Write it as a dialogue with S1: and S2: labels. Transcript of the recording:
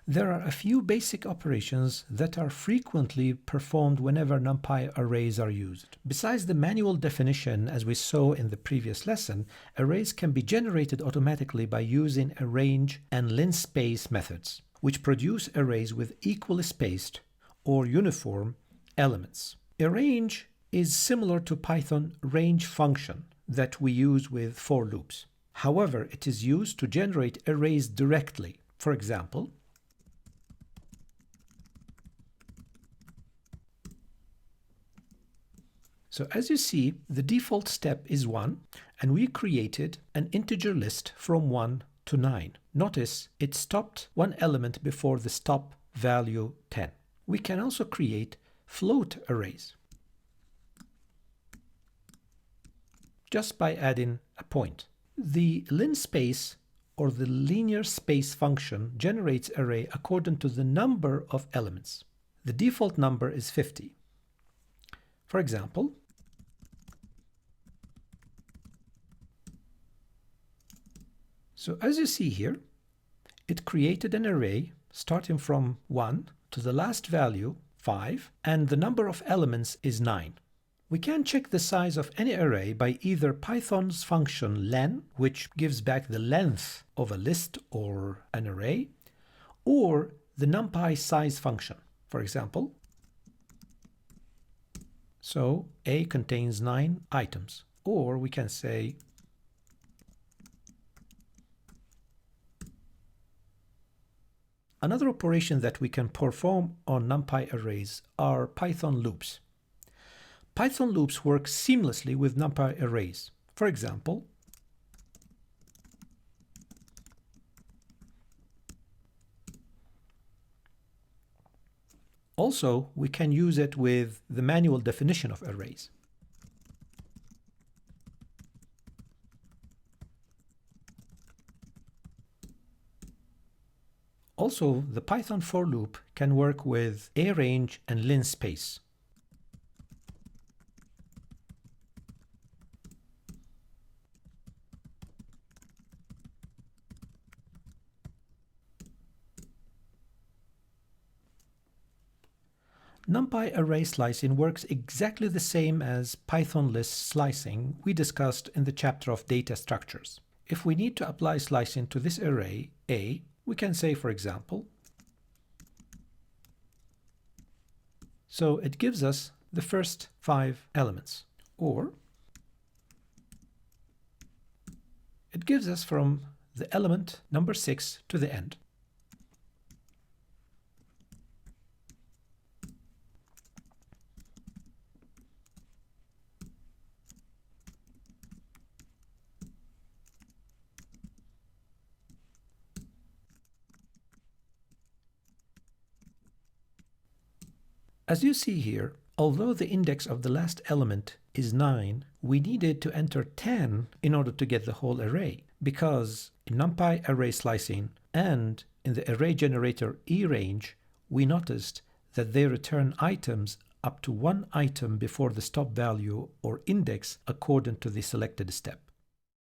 S1: There are a few basic operations that are frequently performed whenever NumPy arrays are used. Besides the manual definition, as we saw in the previous lesson, arrays can be generated automatically by using a range and linspace methods, which produce arrays with equally spaced or uniform elements. A range is similar to Python range function that we use with for loops. However, it is used to generate arrays directly. For example, so as you see, the default step is 1, and we created an integer list from 1 to 9. Notice it stopped one element before the stop value 10. We can also create float arrays just by adding a point. The linspace or the linear space function generates array according to the number of elements. The default number is 50. For example, so as you see here, it created an array starting from 1 to the last value, 5, and the number of elements is 9. We can check the size of any array by either Python's function len, which gives back the length of a list or an array, or the NumPy size function. For example, so A contains 9 items, or we can say another operation that we can perform on NumPy arrays are Python loops. Python loops work seamlessly with NumPy arrays. For example, also we can use it with the manual definition of arrays. Also, the Python for loop can work with arange and linspace. NumPy array slicing works exactly the same as Python list slicing we discussed in the chapter of data structures. If we need to apply slicing to this array A, we can say, for example, so it gives us the first 5 elements, or it gives us from the element number 6 to the end. As you see here, although the index of the last element is 9, we needed to enter 10 in order to get the whole array, because in NumPy array slicing and in the array generator eRange, we noticed that they return items up to 1 item before the stop value or index according to the selected step.